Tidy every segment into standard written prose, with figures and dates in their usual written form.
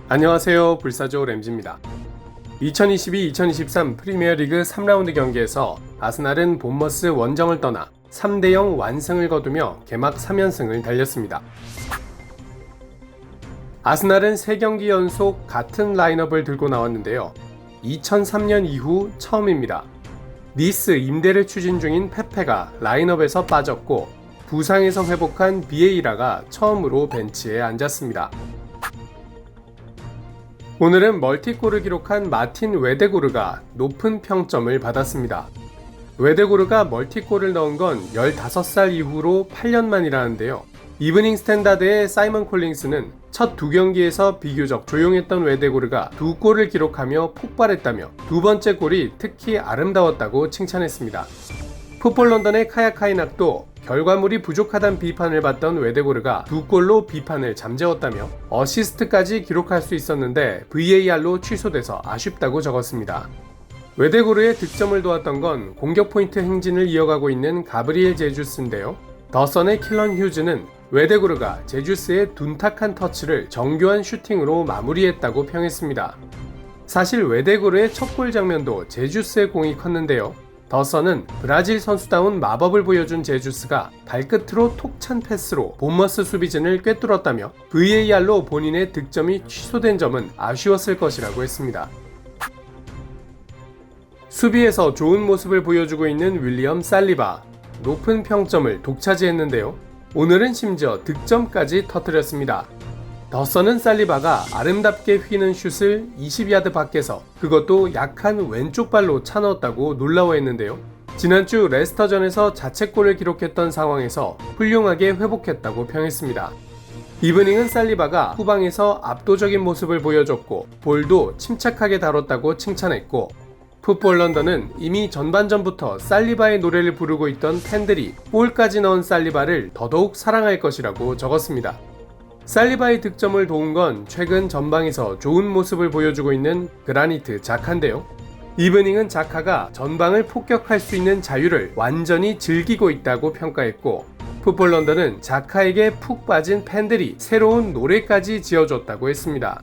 안녕하세요. 불사조 램지입니다. 2022-2023 프리미어리그 3라운드 경기에서 아스날은 본머스 원정을 떠나 3대0 완승을 거두며 개막 3연승을 달렸습니다. 아스날은 3경기 연속 같은 라인업을 들고 나왔는데요. 2003년 이후 처음입니다. 니스 임대를 추진 중인 페페가 라인업에서 빠졌고 부상에서 회복한 비에이라가 처음으로 벤치에 앉았습니다. 오늘은 멀티골을 기록한 마틴 웨데고르가 높은 평점을 받았습니다. 웨데고르가 멀티골을 넣은 건 15살 이후로 8년 만이라는데요. 이브닝 스탠다드의 사이먼 콜링스는 첫 2경기에서 비교적 조용했던 웨데고르가 2골을 기록하며 폭발했다며 두 번째 골이 특히 아름다웠다고 칭찬했습니다. 풋볼 런던의 카야 카이낙도 결과물이 부족하다는 비판을 받던 웨데고르가 2골로 비판을 잠재웠다며 어시스트까지 기록할 수 있었는데 VAR로 취소돼서 아쉽다고 적었습니다. 웨데고르의 득점을 도왔던 건 공격 포인트 행진을 이어가고 있는 가브리엘 제주스인데요. 더선의 킬런 휴즈는 웨데고르가 제주스의 둔탁한 터치를 정교한 슈팅으로 마무리했다고 평했습니다. 사실 웨데고르의 첫 골 장면도 제주스의 공이 컸는데요. 더선은 브라질 선수다운 마법을 보여준 제주스가 발끝으로 톡 찬 패스로 본머스 수비진을 꿰뚫었다며 VAR로 본인의 득점이 취소된 점은 아쉬웠을 것이라고 했습니다. 수비에서 좋은 모습을 보여주고 있는 윌리엄 살리바, 높은 평점을 독차지했는데요. 오늘은 심지어 득점까지 터뜨렸습니다. 더선은 살리바가 아름답게 휘는 슛을 20야드 밖에서 그것도 약한 왼쪽 발로 차넣었다고 놀라워했는데요. 지난주 레스터전에서 자책골을 기록했던 상황에서 훌륭하게 회복했다고 평했습니다. 이브닝은 살리바가 후방에서 압도적인 모습을 보여줬고 볼도 침착하게 다뤘다고 칭찬했고 풋볼 런던은 이미 전반전부터 살리바의 노래를 부르고 있던 팬들이 골까지 넣은 살리바를 더더욱 사랑할 것이라고 적었습니다. 살리바의 득점을 도운 건 최근 전방에서 좋은 모습을 보여주고 있는 그라니트 자카인데요. 이브닝은 자카가 전방을 폭격할 수 있는 자유를 완전히 즐기고 있다고 평가했고 풋볼 런던은 자카에게 푹 빠진 팬들이 새로운 노래까지 지어줬다고 했습니다.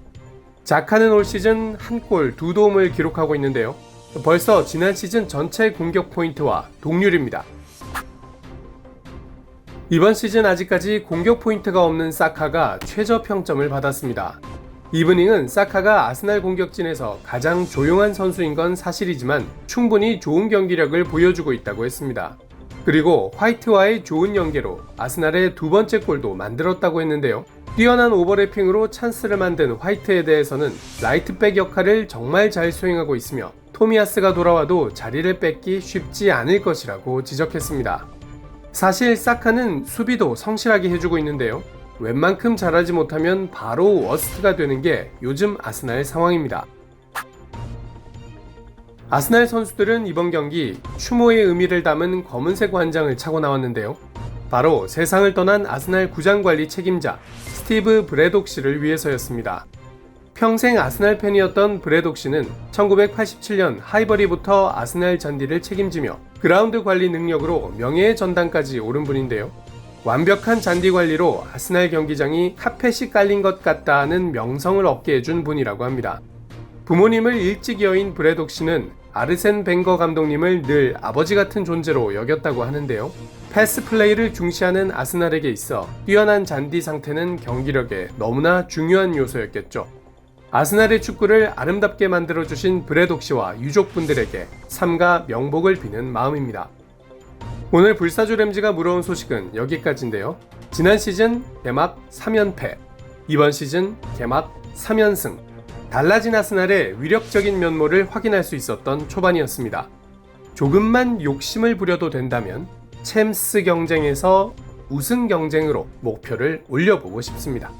자카는 올 시즌 1골 2도움을 기록하고 있는데요. 벌써 지난 시즌 전체 공격 포인트와 동률입니다. 이번 시즌 아직까지 공격 포인트가 없는 사카가 최저 평점을 받았습니다. 이브닝은 사카가 아스날 공격진에서 가장 조용한 선수인 건 사실이지만 충분히 좋은 경기력을 보여주고 있다고 했습니다. 그리고 화이트와의 좋은 연계로 아스날의 두 번째 골도 만들었다고 했는데요. 뛰어난 오버래핑으로 찬스를 만든 화이트에 대해서는 라이트백 역할을 정말 잘 수행하고 있으며 토미야스가 돌아와도 자리를 뺏기 쉽지 않을 것이라고 지적했습니다. 사실 사카는 수비도 성실하게 해주고 있는데요. 웬만큼 잘하지 못하면 바로 워스트가 되는 게 요즘 아스날 상황입니다. 아스날 선수들은 이번 경기 추모의 의미를 담은 검은색 완장을 차고 나왔는데요. 바로 세상을 떠난 아스날 구장관리 책임자 스티브 브래독 씨를 위해서였습니다. 평생 아스날 팬이었던 브래독 씨는 1987년 하이버리부터 아스날 잔디를 책임지며 그라운드 관리 능력으로 명예의 전당까지 오른 분인데요. 완벽한 잔디 관리로 아스날 경기장이 카펫이 깔린 것 같다는 명성을 얻게 해준 분이라고 합니다. 부모님을 일찍 여인 브래독 씨는 아르센 벵거 감독님을 늘 아버지 같은 존재로 여겼다고 하는데요. 패스 플레이를 중시하는 아스날에게 있어 뛰어난 잔디 상태는 경기력에 너무나 중요한 요소였겠죠. 아스날의 축구를 아름답게 만들어주신 브래독 씨와 유족분들에게 삼가 명복을 비는 마음입니다. 오늘 불사조 램지가 물어온 소식은 여기까지인데요. 지난 시즌 개막 3연패, 이번 시즌 개막 3연승. 달라진 아스날의 위력적인 면모를 확인할 수 있었던 초반이었습니다. 조금만 욕심을 부려도 된다면 챔스 경쟁에서 우승 경쟁으로 목표를 올려보고 싶습니다.